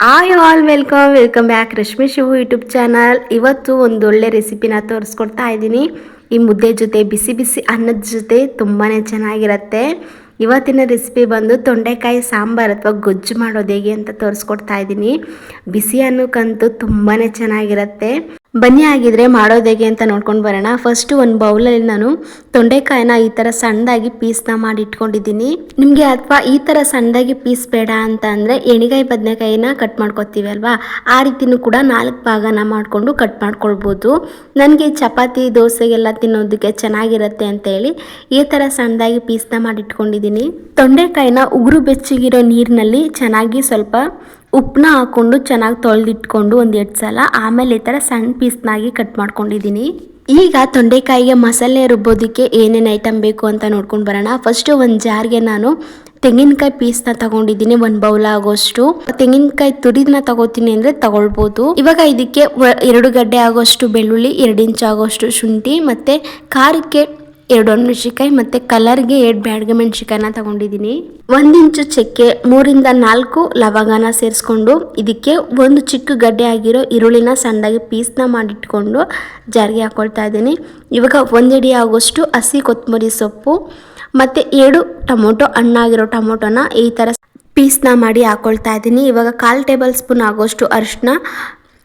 Hi all welcome back Rashmi Shivu YouTube channel. ಇವತ್ತು ಒಂದು ಒಳ್ಳೆ ರೆಸಿಪಿನ ತೋರಿಸ್ಕೊಡ್ತಾ ಇದ್ದೀನಿ. ಈ ಮುದ್ದೆ ಜೊತೆ ಬಿಸಿ ಬಿಸಿ ಅನ್ನದ ಜೊತೆ ತುಂಬಾ ಚೆನ್ನಾಗಿರುತ್ತೆ. ಇವತ್ತಿನ ರೆಸಿಪಿ ಬಂದು ತೊಂಡೆಕಾಯಿ ಸಾಂಬಾರು ಅಥವಾ ಗೊಜ್ಜು ಮಾಡೋದು ಹೇಗೆ ಅಂತ ತೋರಿಸ್ಕೊಡ್ತಾ ಇದ್ದೀನಿ. ಬಿಸಿ ಅನ್ನಕ್ಕಂತೂ ತುಂಬಾ ಚೆನ್ನಾಗಿರುತ್ತೆ. ಬನ್ನಿ ಆಗಿದ್ರೆ ಮಾಡೋದು ಹೇಗೆ ಅಂತ ನೋಡ್ಕೊಂಡು ಬರೋಣ. ಫಸ್ಟು ಒಂದು ಬೌಲಲ್ಲಿ ನಾನು ತೊಂಡೆಕಾಯಿನ ಈ ಥರ ಸಣ್ಣದಾಗಿ ಪೀಸ್ನ ಮಾಡಿ ಇಟ್ಕೊಂಡಿದ್ದೀನಿ. ನಿಮಗೆ ಅಥವಾ ಈ ಥರ ಸಣ್ಣದಾಗಿ ಪೀಸ್ ಬೇಡ ಅಂತ ಅಂದರೆ ಎಣ್ಗಾಯಿ ಬದನೆಕಾಯಿನ ಕಟ್ ಮಾಡ್ಕೊತೀವಿ ಅಲ್ವಾ, ಆ ರೀತಿನೂ ಕೂಡ 4 ಭಾಗನ ಮಾಡಿಕೊಂಡು ಕಟ್ ಮಾಡ್ಕೊಳ್ಬೋದು. ನನಗೆ ಚಪಾತಿ ದೋಸೆಗೆಲ್ಲ ತಿನ್ನೋದಕ್ಕೆ ಚೆನ್ನಾಗಿರುತ್ತೆ ಅಂತ ಹೇಳಿ ಈ ಥರ ಸಣ್ಣದಾಗಿ ಪೀಸ್ನ ಮಾಡಿ ಇಟ್ಕೊಂಡಿದ್ದೀನಿ. ತೊಂಡೆಕಾಯಿನ ಉಗುರು ಬೆಚ್ಚಗಿರೋ ನೀರಿನಲ್ಲಿ ಚೆನ್ನಾಗಿ ಸ್ವಲ್ಪ ಉಪ್ಪನ್ನ ಹಾಕ್ಕೊಂಡು ಚೆನ್ನಾಗಿ ತೊಳೆದಿಟ್ಕೊಂಡು ಒಂದು 2 ಸಲ, ಆಮೇಲೆ ಈ ಥರ ಸಣ್ಣ ಪೀಸ್ನಾಗಿ ಕಟ್ ಮಾಡ್ಕೊಂಡಿದ್ದೀನಿ. ಈಗ ತೊಂಡೆಕಾಯಿಗೆ ಮಸಾಲೆ ರುಬ್ಬೋದಕ್ಕೆ ಏನೇನು ಐಟಮ್ ಬೇಕು ಅಂತ ನೋಡ್ಕೊಂಡು ಬರೋಣ. ಫಸ್ಟು ಒಂದು ಜಾರ್ಗೆ ನಾನು ತೆಂಗಿನಕಾಯಿ ಪೀಸ್ನ ತಗೊಂಡಿದ್ದೀನಿ, 1 ಬೌಲ್ ಆಗೋಷ್ಟು. ತೆಂಗಿನಕಾಯಿ ತುರಿದನ್ನ ತಗೋತೀನಿ ಅಂದರೆ ತಗೊಳ್ಬೋದು. ಇವಾಗ ಇದಕ್ಕೆ 2 ಗಡ್ಡೆ ಆಗೋಷ್ಟು ಬೆಳ್ಳುಳ್ಳಿ, 2 ಇಂಚ್ ಆಗೋಷ್ಟು ಶುಂಠಿ, ಮತ್ತು ಖಾರಕ್ಕೆ 2 ಮೆಣಸಿನ್ಕಾಯಿ, ಮತ್ತು ಕಲರ್ಗೆ 2 ಬ್ಯಾಡಗೆ ಮೆಣಸಿನ್ಕಾಯಿನ ತಗೊಂಡಿದ್ದೀನಿ. 1 ಇಂಚು ಚಕ್ಕೆ, 3 ಇಂದ 4 ಲವಂಗನ ಸೇರಿಸ್ಕೊಂಡು ಇದಕ್ಕೆ 1 ಚಿಕ್ಕ ಗಡ್ಡೆ ಆಗಿರೋ ಈರುಳ್ಳಿನ ಸಣ್ಣದಾಗಿ ಪೀಸ್ನ ಮಾಡಿಟ್ಕೊಂಡು ಜಾರಿಗೆ ಹಾಕ್ಕೊಳ್ತಾ ಇದ್ದೀನಿ. ಇವಾಗ 1 ಹಿಡಿ ಆಗೋಷ್ಟು ಹಸಿ ಕೊತ್ತಂಬರಿ ಸೊಪ್ಪು ಮತ್ತು 2 ಟೊಮೊಟೊ, ಹಣ್ಣಾಗಿರೋ ಟೊಮೊಟೊನ ಈ ಥರ ಪೀಸ್ನ ಮಾಡಿ ಹಾಕ್ಕೊಳ್ತಾ ಇದ್ದೀನಿ. ಇವಾಗ 1/4 ಟೇಬಲ್ ಸ್ಪೂನ್ ಆಗೋಷ್ಟು ಅರಿಶಿನ,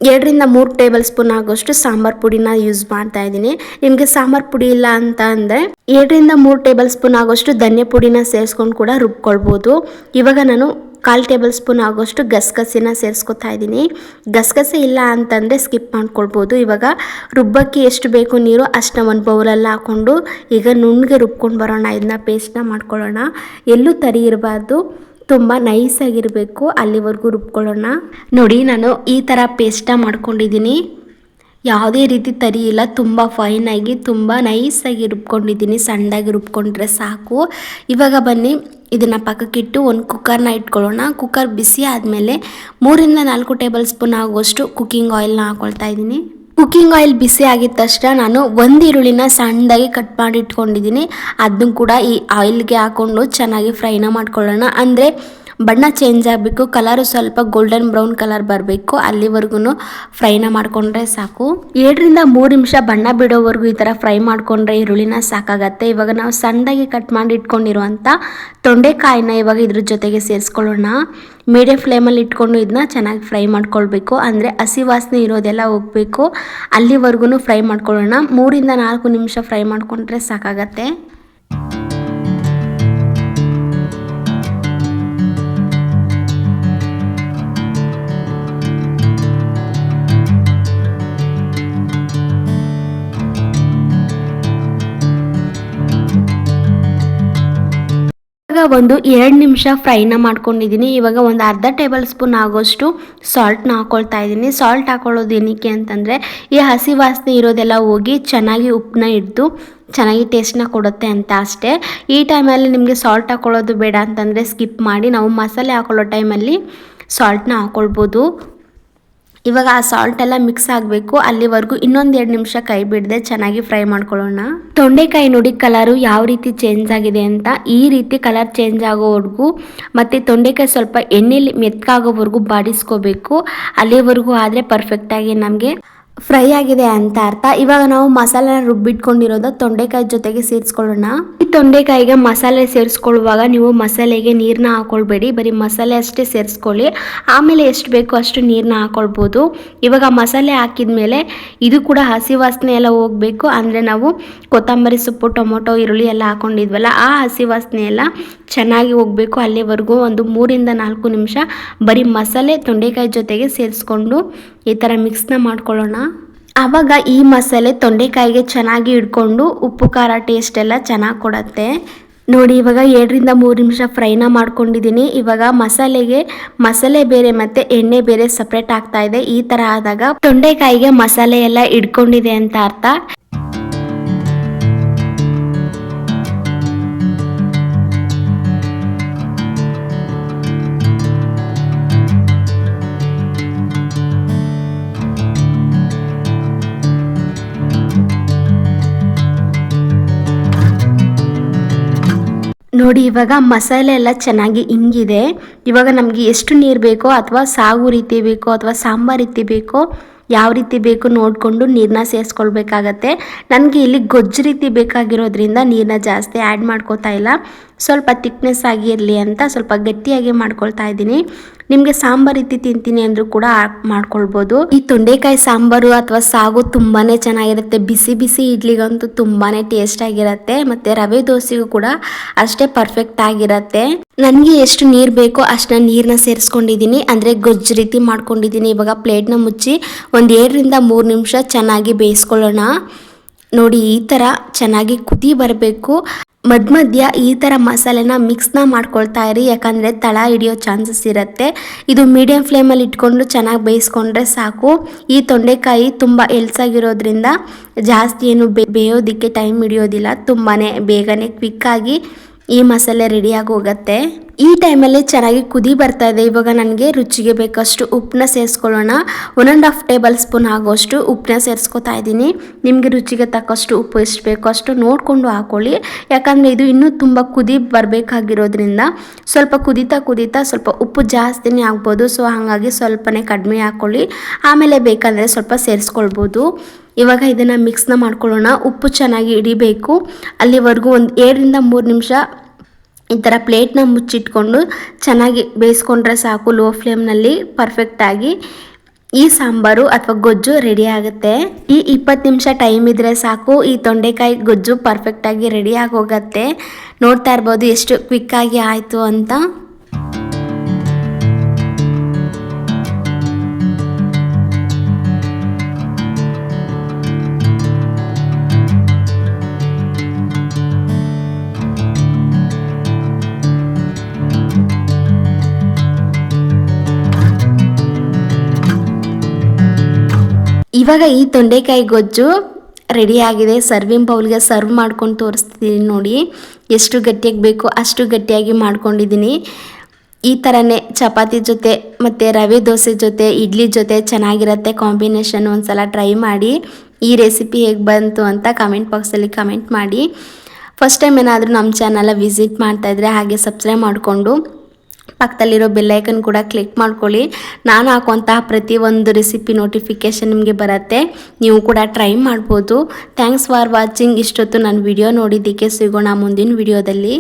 2 ರಿಂದ 3 ಟೇಬಲ್ ಸ್ಪೂನ್ ಆಗೋಷ್ಟು ಸಾಂಬಾರು ಪುಡಿನ ಯೂಸ್ ಮಾಡ್ತಾ ಇದ್ದೀನಿ. ನಿಮಗೆ ಸಾಂಬಾರು ಪುಡಿ ಇಲ್ಲ ಅಂತ ಅಂದರೆ 2 ರಿಂದ 3 ಟೇಬಲ್ ಸ್ಪೂನ್ ಆಗೋಷ್ಟು ಧನ್ಯ ಪುಡಿನ ಸೇರಿಸ್ಕೊಂಡು ಕೂಡ ರುಬ್ಕೊಳ್ಬೋದು. ಇವಾಗ ನಾನು 1/4 ಟೇಬಲ್ ಸ್ಪೂನ್ ಆಗೋಷ್ಟು ಗಸಗಸೆನ ಸೇರಿಸ್ಕೊತಾ ಇದ್ದೀನಿ. ಗಸಗಸೆ ಇಲ್ಲ ಅಂತಂದರೆ ಸ್ಕಿಪ್ ಮಾಡ್ಕೊಳ್ಬೋದು. ಇವಾಗ ರುಬ್ಬಕ್ಕೆ ಎಷ್ಟು ಬೇಕು ನೀರು ಅಷ್ಟನ್ನ 1 ಬೌಲಲ್ಲಿ ಹಾಕ್ಕೊಂಡು ಈಗ ನುಣ್ಣಗೆ ರುಬ್ಕೊಂಡು ಬರೋಣ. ಇದನ್ನ ಪೇಸ್ಟ್ನ ಮಾಡ್ಕೊಳ್ಳೋಣ. ಎಲ್ಲೂ ತರಿ ಇರಬಾರ್ದು, ತುಂಬ ನೈಸಾಗಿರಬೇಕು, ಅಲ್ಲಿವರೆಗೂ ರುಬ್ಕೊಳ್ಳೋಣ. ನೋಡಿ, ನಾನು ಈ ಥರ ಪೇಸ್ಟ ಮಾಡ್ಕೊಂಡಿದ್ದೀನಿ. ಯಾವುದೇ ರೀತಿ ತರಿ ಇಲ್ಲ, ತುಂಬ ಫೈನಾಗಿ ತುಂಬ ನೈಸಾಗಿ ರುಬ್ಕೊಂಡಿದ್ದೀನಿ. ಸಣ್ಣದಾಗಿ ರುಬ್ಕೊಂಡ್ರೆ ಸಾಕು. ಇವಾಗ ಬನ್ನಿ ಇದನ್ನು ಪಕ್ಕಕ್ಕಿಟ್ಟು ಒಂದು ಕುಕ್ಕರ್ನ ಇಟ್ಕೊಳ್ಳೋಣ. ಕುಕ್ಕರ್ ಬಿಸಿ ಆದಮೇಲೆ 3 ರಿಂದ 4 ಟೇಬಲ್ ಸ್ಪೂನ್ ಆಗುವಷ್ಟು ಕುಕ್ಕಿಂಗ್ ಆಯಿಲ್ನ ಹಾಕ್ಕೊಳ್ತಾ ಇದ್ದೀನಿ. ಕುಕ್ಕಿಂಗ್ ಆಯಿಲ್ ಬಿಸಿ ಆಗಿದ ತಕ್ಷಣ ನಾನು 1 ಈರುಳ್ಳಿನ ಸಣ್ಣದಾಗಿ ಕಟ್ ಮಾಡಿ ಇಟ್ಕೊಂಡಿದ್ದೀನಿ. ಅದನ್ನು ಕೂಡ ಈ ಆಯಿಲ್ಗೆ ಹಾಕ್ಕೊಂಡು ಚೆನ್ನಾಗಿ ಫ್ರೈನ ಮಾಡ್ಕೊಳ್ಳೋಣ. ಅಂದರೆ ಬಣ್ಣ ಚೇಂಜ್ ಆಗಬೇಕು, ಕಲರು ಸ್ವಲ್ಪ ಗೋಲ್ಡನ್ ಬ್ರೌನ್ ಕಲರ್ ಬರಬೇಕು, ಅಲ್ಲಿವರೆಗೂ ಫ್ರೈನ ಮಾಡಿಕೊಂಡ್ರೆ ಸಾಕು. 2 ರಿಂದ 3 ನಿಮಿಷ ಬಣ್ಣ ಬಿಡೋವರೆಗೂ ಈ ಥರ ಫ್ರೈ ಮಾಡಿಕೊಂಡ್ರೆ ಈರುಳ್ಳಿನ ಸಾಕಾಗತ್ತೆ. ಇವಾಗ ನಾವು ಸಣ್ಣದಾಗಿ ಕಟ್ ಮಾಡಿ ಇಟ್ಕೊಂಡಿರುವಂಥ ತೊಂಡೆಕಾಯಿನ ಇವಾಗ ಇದ್ರ ಜೊತೆಗೆ ಸೇರಿಸ್ಕೊಳ್ಳೋಣ. ಮೀಡಿಯಂ ಫ್ಲೇಮಲ್ಲಿ ಇಟ್ಕೊಂಡು ಇದನ್ನ ಚೆನ್ನಾಗಿ ಫ್ರೈ ಮಾಡ್ಕೊಳ್ಬೇಕು. ಅಂದರೆ ಹಸಿ ವಾಸನೆ ಇರೋದೆಲ್ಲ ಹೋಗಬೇಕು, ಅಲ್ಲಿವರೆಗೂ ಫ್ರೈ ಮಾಡ್ಕೊಳ್ಳೋಣ. 3 ರಿಂದ 4 ನಿಮಿಷ ಫ್ರೈ ಮಾಡಿಕೊಂಡ್ರೆ ಸಾಕಾಗತ್ತೆ. ಒಂದು 2 ನಿಮಿಷ ಫ್ರೈನ ಮಾಡ್ಕೊಂಡಿದ್ದೀನಿ. ಇವಾಗ ಒಂದು ಅರ್ಧ ಟೇಬಲ್ ಸ್ಪೂನ್ ಆಗೋಷ್ಟು ಸಾಲ್ಟ್ನ ಹಾಕ್ಕೊಳ್ತಾ ಇದ್ದೀನಿ. ಸಾಲ್ಟ್ ಹಾಕೊಳ್ಳೋದು ಏನಕ್ಕೆ ಅಂತಂದರೆ ಈ ಹಸಿ ವಾಸನೆ ಇರೋದೆಲ್ಲ ಹೋಗಿ ಚೆನ್ನಾಗಿ ಉಪ್ಪನ್ನ ಹಿಡಿದು ಚೆನ್ನಾಗಿ ಟೇಸ್ಟ್ನ ಕೊಡುತ್ತೆ ಅಂತ ಅಷ್ಟೇ. ಈ ಟೈಮಲ್ಲಿ ನಿಮಗೆ ಸಾಲ್ಟ್ ಹಾಕೊಳ್ಳೋದು ಬೇಡ ಅಂತಂದರೆ ಸ್ಕಿಪ್ ಮಾಡಿ, ನಾವು ಮಸಾಲೆ ಹಾಕೊಳ್ಳೋ ಟೈಮಲ್ಲಿ ಸಾಲ್ಟ್ನ ಹಾಕ್ಕೊಳ್ಬೋದು. ಇವಾಗ ಆ ಸಾಲ್ಟ್ ಎಲ್ಲ ಮಿಕ್ಸ್ ಆಗಬೇಕು, ಅಲ್ಲಿವರೆಗೂ ಇನ್ನೊಂದು 2 ನಿಮಿಷ ಕೈ ಬಿಡದೆ ಚೆನ್ನಾಗಿ ಫ್ರೈ ಮಾಡ್ಕೊಳ್ಳೋಣ. ತೊಂಡೆಕಾಯಿ ನೋಡಿ ಕಲರು ಯಾವ ರೀತಿ ಚೇಂಜ್ ಆಗಿದೆ ಅಂತ. ಈ ರೀತಿ ಕಲರ್ ಚೇಂಜ್ ಆಗೋವರೆಗೂ ಮತ್ತು ತೊಂಡೆಕಾಯಿ ಸ್ವಲ್ಪ ಎಣ್ಣೆಲಿ ಮೆತ್ತಗಾಗೋವರೆಗೂ ಬಾಡಿಸ್ಕೋಬೇಕು. ಅಲ್ಲಿವರೆಗೂ ಆದರೆ ಪರ್ಫೆಕ್ಟಾಗಿ ನಮಗೆ ಫ್ರೈ ಆಗಿದೆ ಅಂತ ಅರ್ಥ. ಇವಾಗ ನಾವು ಮಸಾಲೆ ರುಬ್ಬಿಟ್ಕೊಂಡಿರೋದು ತೊಂಡೆಕಾಯಿ ಜೊತೆಗೆ ಸೇರಿಸ್ಕೊಳ್ಳೋಣ. ಈ ತೊಂಡೆಕಾಯಿಗೆ ಮಸಾಲೆ ಸೇರಿಸ್ಕೊಳ್ಳುವಾಗ ನೀವು ಮಸಾಲೆಗೆ ನೀರನ್ನ ಹಾಕೊಳ್ಬೇಡಿ, ಬರೀ ಮಸಾಲೆ ಅಷ್ಟೇ ಸೇರಿಸ್ಕೊಳ್ಳಿ. ಆಮೇಲೆ ಎಷ್ಟು ಬೇಕೋ ಅಷ್ಟು ನೀರನ್ನ ಹಾಕೊಳ್ಬೋದು. ಇವಾಗ ಮಸಾಲೆ ಹಾಕಿದ ಮೇಲೆ ಇದು ಕೂಡ ಹಸಿ ವಾಸನೆ ಎಲ್ಲ ಹೋಗಬೇಕು. ಅಂದರೆ ನಾವು ಕೊತ್ತಂಬರಿ ಸೊಪ್ಪು, ಟೊಮೊಟೊ, ಈರುಳ್ಳಿ ಎಲ್ಲ ಹಾಕೊಂಡಿದ್ವಲ್ಲ, ಆ ಹಸಿ ವಾಸನೆ ಎಲ್ಲ ಚೆನ್ನಾಗಿ ಹೋಗಬೇಕು. ಅಲ್ಲಿವರೆಗೂ ಒಂದು 3 ರಿಂದ 4 ನಿಮಿಷ ಬರೀ ಮಸಾಲೆ ತೊಂಡೆಕಾಯಿ ಜೊತೆಗೆ ಸೇರಿಸ್ಕೊಂಡು ಈ ಥರ ಮಿಕ್ಸ್ನ ಮಾಡ್ಕೊಳ್ಳೋಣ. ಆವಾಗ ಈ ಮಸಾಲೆ ತೊಂಡೆಕಾಯಿಗೆ ಚೆನ್ನಾಗಿ ಹಿಡ್ಕೊಂಡು ಉಪ್ಪು ಖಾರ ಟೇಸ್ಟ್ ಎಲ್ಲ ಚೆನ್ನಾಗಿ ಕೊಡುತ್ತೆ. ನೋಡಿ, ಇವಾಗ 2 ರಿಂದ 3 ನಿಮಿಷ ಫ್ರೈನ ಮಾಡ್ಕೊಂಡಿದ್ದೀನಿ. ಇವಾಗ ಮಸಾಲೆ ಬೇರೆ ಮತ್ತು ಎಣ್ಣೆ ಬೇರೆ ಸಪ್ರೇಟ್ ಆಗ್ತಾ ಇದೆ. ಈ ಥರ ಆದಾಗ ತೊಂಡೆಕಾಯಿಗೆ ಮಸಾಲೆ ಎಲ್ಲ ಹಿಡ್ಕೊಂಡಿದೆ ಅಂತ ಅರ್ಥ. ನೋಡಿ ಇವಾಗ ಮಸಾಲೆ ಎಲ್ಲ ಚೆನ್ನಾಗಿ ಹಿಂಗಿದೆ. ಇವಾಗ ನಮಗೆ ಎಷ್ಟು ನೀರು ಬೇಕೋ ಅಥವಾ ಸಾಗು ರೀತಿ ಬೇಕೋ ಅಥವಾ ಸಾಂಬಾರು ರೀತಿ ಬೇಕೋ ಯಾವ ರೀತಿ ಬೇಕು ನೋಡಿಕೊಂಡು ನೀರನ್ನ ಸೇರಿಸ್ಕೊಳ್ಬೇಕಾಗತ್ತೆ. ನನಗೆ ಇಲ್ಲಿ ಗೊಜ್ಜು ರೀತಿ ಬೇಕಾಗಿರೋದ್ರಿಂದ ನೀರನ್ನ ಜಾಸ್ತಿ ಆ್ಯಡ್ ಮಾಡ್ಕೋತಾ ಇಲ್ಲ. ಸ್ವಲ್ಪ ತಿಕ್ನೆಸ್ ಆಗಿ ಇರಲಿ ಅಂತ ಸ್ವಲ್ಪ ಗಟ್ಟಿಯಾಗಿ ಮಾಡ್ಕೊಳ್ತಾ ಇದ್ದೀನಿ. ನಿಮಗೆ ಸಾಂಬಾರು ರೀತಿ ತಿಂತೀನಿ ಅಂದರೂ ಕೂಡ ಮಾಡ್ಕೊಳ್ಬೋದು. ಈ ತೊಂಡೆಕಾಯಿ ಸಾಂಬಾರು ಅಥವಾ ಸಾಗು ತುಂಬಾ ಚೆನ್ನಾಗಿರುತ್ತೆ. ಬಿಸಿ ಬಿಸಿ ಇಡ್ಲಿಗಂತೂ ತುಂಬಾ ಟೇಸ್ಟ್ ಆಗಿರುತ್ತೆ. ಮತ್ತು ರವೆ ದೋಸೆಗೂ ಕೂಡ ಅಷ್ಟೇ ಪರ್ಫೆಕ್ಟ್ ಆಗಿರುತ್ತೆ. ನನಗೆ ಎಷ್ಟು ನೀರು ಬೇಕೋ ಅಷ್ಟನ್ನ ನೀರನ್ನ ಸೇರಿಸ್ಕೊಂಡಿದ್ದೀನಿ, ಅಂದರೆ ಗೊಜ್ಜು ರೀತಿ ಮಾಡ್ಕೊಂಡಿದ್ದೀನಿ. ಇವಾಗ ಪ್ಲೇಟ್ನ ಮುಚ್ಚಿ ಒಂದು 2-3 ನಿಮಿಷ ಚೆನ್ನಾಗಿ ಬೇಯಿಸ್ಕೊಳ್ಳೋಣ. ನೋಡಿ ಈ ಥರ ಚೆನ್ನಾಗಿ ಕುದಿ ಬರಬೇಕು. ಮಧ್ಯ ಈ ಥರ ಮಸಾಲೆನ ಮಿಕ್ಸ್ನ ಮಾಡ್ಕೊಳ್ತಾ ಇರಿ, ಯಾಕಂದರೆ ತಳ ಹಿಡಿಯೋ ಚಾನ್ಸಸ್ ಇರುತ್ತೆ. ಇದು ಮೀಡಿಯಮ್ ಫ್ಲೇಮಲ್ಲಿ ಇಟ್ಕೊಂಡು ಚೆನ್ನಾಗಿ ಬೇಯಿಸ್ಕೊಂಡ್ರೆ ಸಾಕು. ಈ ತೊಂಡೆಕಾಯಿ ತುಂಬ ಎಲ್ಸಾಗಿರೋದ್ರಿಂದ ಜಾಸ್ತಿ ಏನು ಬೇಯೋದಕ್ಕೆ ಟೈಮ್ ಹಿಡಿಯೋದಿಲ್ಲ. ತುಂಬಾ ಬೇಗನೆ ಕ್ವಿಕ್ಕಾಗಿ ಈ ಮಸಾಲೆ ರೆಡಿಯಾಗಿ ಹೋಗುತ್ತೆ. ಈ ಟೈಮಲ್ಲಿ ಚೆನ್ನಾಗಿ ಕುದಿ ಬರ್ತಾ ಇದೆ. ಇವಾಗ ನನಗೆ ರುಚಿಗೆ ಬೇಕಷ್ಟು ಉಪ್ಪನ್ನ ಸೇರಿಸ್ಕೊಳ್ಳೋಣ. 1.5 ಟೇಬಲ್ ಸ್ಪೂನ್ ಆಗೋಷ್ಟು ಉಪ್ಪನ್ನ ಸೇರಿಸ್ಕೊತಾ ಇದ್ದೀನಿ. ನಿಮಗೆ ರುಚಿಗೆ ತಕ್ಕಷ್ಟು ಉಪ್ಪು ಎಷ್ಟು ಬೇಕೋ ಅಷ್ಟು ನೋಡಿಕೊಂಡು ಹಾಕೊಳ್ಳಿ. ಯಾಕಂದರೆ ಇದು ಇನ್ನೂ ತುಂಬ ಕುದಿ ಬರಬೇಕಾಗಿರೋದ್ರಿಂದ ಸ್ವಲ್ಪ ಕುದೀತಾ ಸ್ವಲ್ಪ ಉಪ್ಪು ಜಾಸ್ತಿನೇ ಆಗ್ಬೋದು. ಸೊ ಹಾಗಾಗಿ ಸ್ವಲ್ಪನೇ ಕಡಿಮೆ ಹಾಕ್ಕೊಳ್ಳಿ, ಆಮೇಲೆ ಬೇಕಂದರೆ ಸ್ವಲ್ಪ ಸೇರಿಸ್ಕೊಳ್ಬೋದು. ಇವಾಗ ಇದನ್ನು ಮಿಕ್ಸ್ನ ಮಾಡ್ಕೊಳ್ಳೋಣ. ಉಪ್ಪು ಚೆನ್ನಾಗಿ ಹಿಡಿಬೇಕು. ಅಲ್ಲಿವರೆಗೂ ಒಂದು 2-3 ನಿಮಿಷ ಈ ಥರ ಪ್ಲೇಟ್ನ ಮುಚ್ಚಿಟ್ಕೊಂಡು ಚೆನ್ನಾಗಿ ಬೇಯಿಸ್ಕೊಂಡ್ರೆ ಸಾಕು. ಲೋ ಫ್ಲೇಮ್ನಲ್ಲಿ ಪರ್ಫೆಕ್ಟಾಗಿ ಈ ಸಾಂಬಾರು ಅಥವಾ ಗೊಜ್ಜು ರೆಡಿ ಆಗುತ್ತೆ. ಈ 20 ನಿಮಿಷ ಟೈಮ್ ಇದ್ದರೆ ಸಾಕು, ಈ ತೊಂಡೆಕಾಯಿ ಗೊಜ್ಜು ಪರ್ಫೆಕ್ಟಾಗಿ ರೆಡಿಯಾಗಿ ಹೋಗುತ್ತೆ. ನೋಡ್ತಾ ಇರ್ಬೋದು ಎಷ್ಟು ಕ್ವಿಕ್ಕಾಗಿ ಆಯಿತು ಅಂತ. ಇವಾಗ ಈ ತೊಂಡೆಕಾಯಿ ಗೊಜ್ಜು ರೆಡಿಯಾಗಿದೆ. ಸರ್ವಿಂಗ್ ಬೌಲ್ಗೆ ಸರ್ವ್ ಮಾಡ್ಕೊಂಡು ತೋರಿಸ್ತಿದ್ದೀನಿ. ನೋಡಿ ಎಷ್ಟು ಗಟ್ಟಿಯಾಗಿ ಬೇಕು ಅಷ್ಟು ಗಟ್ಟಿಯಾಗಿ ಮಾಡ್ಕೊಂಡಿದ್ದೀನಿ. ಈ ಥರನೇ ಚಪಾತಿ ಜೊತೆ ಮತ್ತು ರವೆ ದೋಸೆ ಜೊತೆ ಇಡ್ಲಿ ಜೊತೆ ಚೆನ್ನಾಗಿರುತ್ತೆ ಕಾಂಬಿನೇಷನ್. ಒಂದು ಸಲ ಟ್ರೈ ಮಾಡಿ. ಈ ರೆಸಿಪಿ ಹೇಗೆ ಬಂತು ಅಂತ ಕಮೆಂಟ್ ಬಾಕ್ಸಲ್ಲಿ ಕಮೆಂಟ್ ಮಾಡಿ. ಫಸ್ಟ್ ಟೈಮ್ ಏನಾದರೂ ನಮ್ಮ ಚಾನಲ್ ವಿಸಿಟ್ ಮಾಡ್ತಾಯಿದ್ರೆ ಹಾಗೆ ಸಬ್ಸ್ಕ್ರೈಬ್ ಮಾಡಿಕೊಂಡು ಪಕ್ಕದಲ್ಲಿರೋ ಬೆಲ್ಲೈಕನ್ ಕೂಡ ಕ್ಲಿಕ್ ಮಾಡ್ಕೊಳ್ಳಿ. ನಾನು ಹಾಕುವಂತಹ ಪ್ರತಿಯೊಂದು ರೆಸಿಪಿ ನೋಟಿಫಿಕೇಷನ್ ನಿಮಗೆ ಬರುತ್ತೆ. ನೀವು ಕೂಡ ಟ್ರೈ ಮಾಡ್ಬೋದು. Thanks for watching. ಇಷ್ಟೊತ್ತು ನನ್ನ ವಿಡಿಯೋ ನೋಡಿದ್ದಕ್ಕೆ. ಸಿಗೋಣ ಮುಂದಿನ ವಿಡಿಯೋದಲ್ಲಿ.